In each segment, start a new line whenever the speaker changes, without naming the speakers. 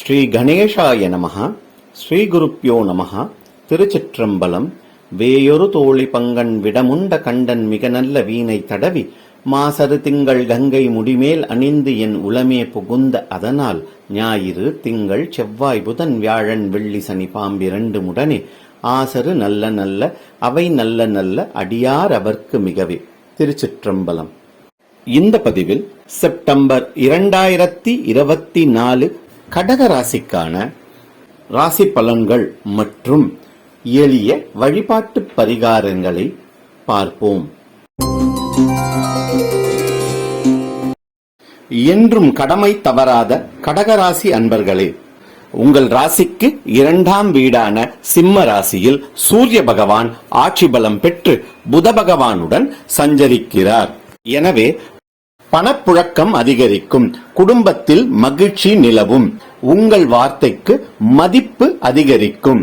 ஸ்ரீ கணேசாய நமஹ. ஸ்ரீ குருப்யோ நமஹ. திருச்சிற்றம்பலம். வேயொரு தோழி பங்கன் விடமுண்ட கண்டன் மிக நல்ல வீணை தடவி மாசரு திங்கள் கங்கை முடிமேல் அணிந்து என் உளமே புகுந்த அதனால் ஞாயிறு திங்கள் செவ்வாய் புதன் வியாழன் வெள்ளி சனி பாம்பிரண்டு முடனே ஆசரு நல்ல நல்ல அவை நல்ல நல்ல அடியார் அவர்க்கு மிகவே. திருச்சிற்றம்பலம். இந்த பதிவில் செப்டம்பர் 2024 கடக ராசிக்கான ராசி பலன்கள் மற்றும் எளிய வழிபாட்டு பரிகாரங்களை பார்ப்போம். என்றும் கடமை தவறாத கடகராசி அன்பர்களே, உங்கள் ராசிக்கு 2ஆம் வீடான சிம்ம ராசியில் சூரிய பகவான் ஆட்சி பலம் பெற்று புத பகவானுடன் சஞ்சரிக்கிறார். எனவே பணப்புழக்கம் அதிகரிக்கும், குடும்பத்தில் மகிழ்ச்சி நிலவும், உங்கள் வார்த்தைக்கு மதிப்பு அதிகரிக்கும்.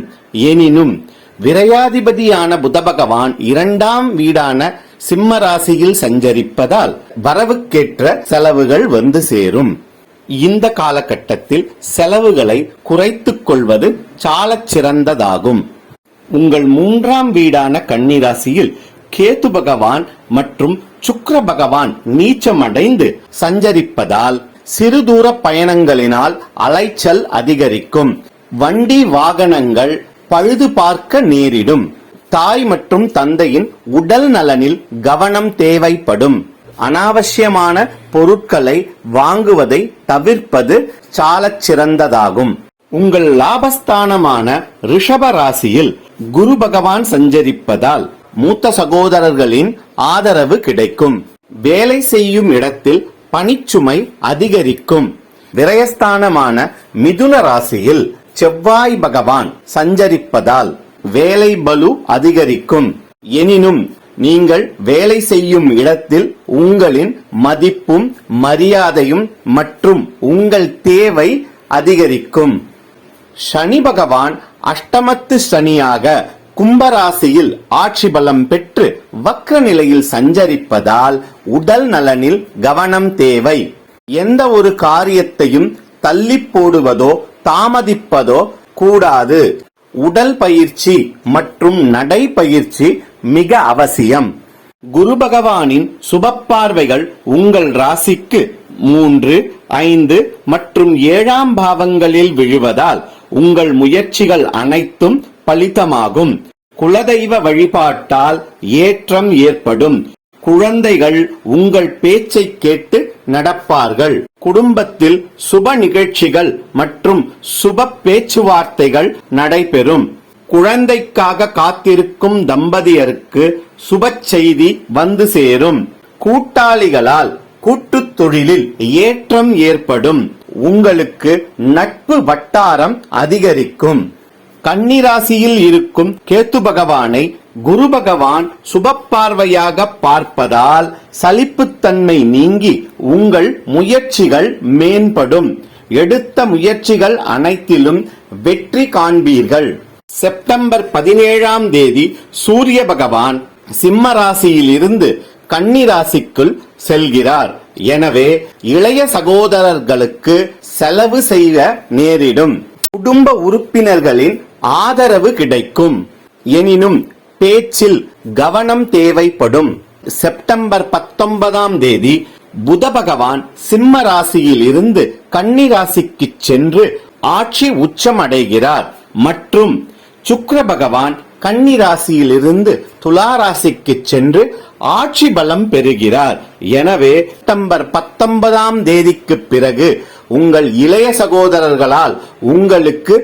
எனினும் விரையாதிபதியான புத பகவான் 2ஆம் வீடான சிம்ம ராசியில் சஞ்சரிப்பதால் வரவுக்கேற்ற செலவுகள் வந்து சேரும். இந்த காலகட்டத்தில் செலவுகளை குறைத்துக் கொள்வது சாலச் சிறந்ததாகும். உங்கள் 3ஆம் வீடான கன்னி ராசியில் கேது பகவான் மற்றும் சுக்கிர பகவான் நீச்சமடைந்து சஞ்சரிப்பதால் சிறு தூர பயணங்களினால் அலைச்சல் அதிகரிக்கும். வண்டி வாகனங்கள் பழுது பார்க்க நேரிடும். தாய் மற்றும் தந்தையின் உடல் நலனில் கவனம் தேவைப்படும். அனாவசியமான பொருட்களை வாங்குவதை தவிர்ப்பது சாலச் சிறந்ததாகும். உங்கள் லாபஸ்தானமான ரிஷப ராசியில் குரு பகவான் சஞ்சரிப்பதால் மூத்த சகோதரர்களின் ஆதரவு கிடைக்கும். வேலை செய்யும் இடத்தில் பணிச்சுமை அதிகரிக்கும். விரயஸ்தானமான மிதுன ராசியில் செவ்வாய் பகவான் சஞ்சரிப்பதால் வேலை பளு அதிகரிக்கும். எனினும் நீங்கள் வேலை செய்யும் இடத்தில் உங்களின் மதிப்பும் மரியாதையும் மற்றும் உங்கள் தேவை அதிகரிக்கும். சனி பகவான் அஷ்டமத்து சனியாக கும்பராசியில் ஆட்சி பலம் பெற்று வக்ர நிலையில் சஞ்சரிப்பதால் உடல் நலனில் கவனம் தேவை. எந்த ஒரு காரியத்தையும் தள்ளி போடுவதோ தாமதிப்பதோ கூடாது. உடல் பயிற்சி மற்றும் நடைபயிற்சி மிக அவசியம். குரு பகவானின் சுப பார்வைகள் உங்கள் ராசிக்கு 3, 5 மற்றும் 7ஆம் பாவங்களில் விழுவதால் உங்கள் முயற்சிகள் அனைத்தும் பலிதமாகும். குலதெய்வ வழிபாட்டால் ஏற்றம் ஏற்படும். குழந்தைகள் உங்கள் பேச்சை கேட்டு நடப்பார்கள். குடும்பத்தில் சுப நிகழ்ச்சிகள் மற்றும் சுப பேச்சுவார்த்தைகள் நடைபெறும். குழந்தைக்காக காத்திருக்கும் தம்பதியருக்கு சுப செய்தி வந்து சேரும். கூட்டாளிகளால் கூட்டுத் தொழிலில் ஏற்றம் ஏற்படும். உங்களுக்கு நட்பு வட்டாரம் அதிகரிக்கும். கன்னிராசியில் இருக்கும் கேத்து பகவானை குரு பகவான் சுப பார்வையாக பார்ப்பதால் சலிப்புத்தன்மை நீங்கி உங்கள் முயற்சிகள் மேம்படும். எடுத்த முயற்சிகள் அனைத்திலும் வெற்றி காண்பீர்கள். செப்டம்பர் 17ஆம் தேதி சூரிய பகவான் சிம்ம ராசியில் இருந்து கன்னி ராசிக்குள் செல்கிறார். எனவே இளைய சகோதரர்களுக்கு செலவு செய்ய நேரிடும். குடும்ப உறுப்பினர்களின் ஆதரவு கிடைக்கும். எனினும் பேச்சில் கவனம் தேவைப்படும். செப்டம்பர் 19ஆம் தேதி புத பகவான் சிம்ம ராசியில் இருந்து கன்னி ராசிக்கு சென்று ஆட்சி உச்சமடைகிறார் மற்றும் சுக்கிர பகவான் கன்னி ராசியில் இருந்து துலா ராசிக்கு சென்று ஆட்சி பலம் பெறுகிறார். எனவே செப்டம்பர் 19ஆம் தேதிக்கு பிறகு உங்கள் இளைய சகோதரர்களால் உங்களுக்கு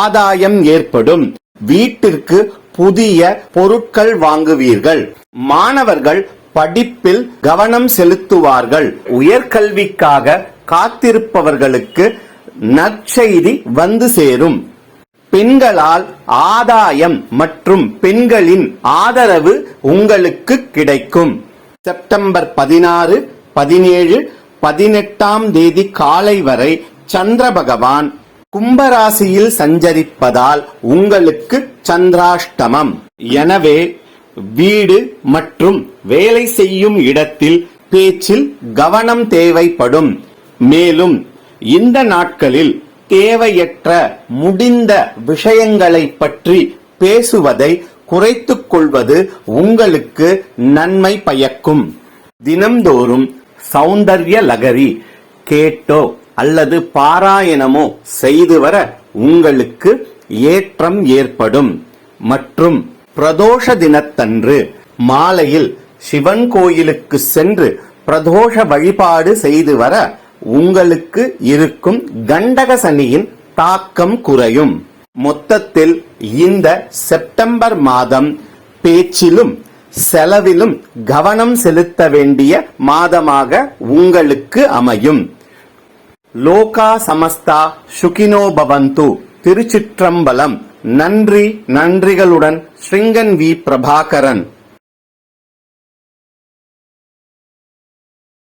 ஆதாயம் ஏற்படும். வீட்டிற்கு புதிய பொருட்கள் வாங்குவீர்கள். மாணவர்கள் படிப்பில் கவனம் செலுத்துவார்கள். உயர்கல்விக்காக காத்திருப்பவர்களுக்கு நற்செய்தி வந்து சேரும். பெண்களால் ஆதாயம் மற்றும் பெண்களின் ஆதரவு உங்களுக்கு கிடைக்கும். செப்டம்பர் 16, 17, 18ஆம் தேதி காலை வரை சந்திர பகவான் கும்பராசியில் சஞ்சரிப்பதால் உங்களுக்கு சந்திராஷ்டமம். எனவே வீடு மற்றும் வேலை செய்யும் இடத்தில் பேச்சில் கவனம் தேவைப்படும். மேலும் இந்த நாட்களில் தேவையற்ற முடிந்த விஷயங்களை பற்றி பேசுவதை குறைத்துக் கொள்வது உங்களுக்கு நன்மை பயக்கும். தினம்தோறும் சௌந்தர்ய லகரி கேட்டோ அல்லது பாராயணமோ செய்து வர உங்களுக்கு ஏற்றம் ஏற்படும். மற்றும் பிரதோஷ தினத்தன்று மாலையில் சிவன் கோயிலுக்கு சென்று பிரதோஷ வழிபாடு செய்து வர உங்களுக்கு இருக்கும் கண்டக சனியின் தாக்கம் குறையும். மொத்தத்தில் இந்த செப்டம்பர் மாதம் பேச்சிலும் செலவிலும் கவனம் செலுத்த வேண்டிய மாதமாக உங்களுக்கு அமையும். லோகா சமஸ்தா சுகினோ பவந்து. திருச்சிற்றம்பலம். நன்றி, நன்றிகளுடன் ஸ்ரீங்கன் வி. பிரபாகரன்.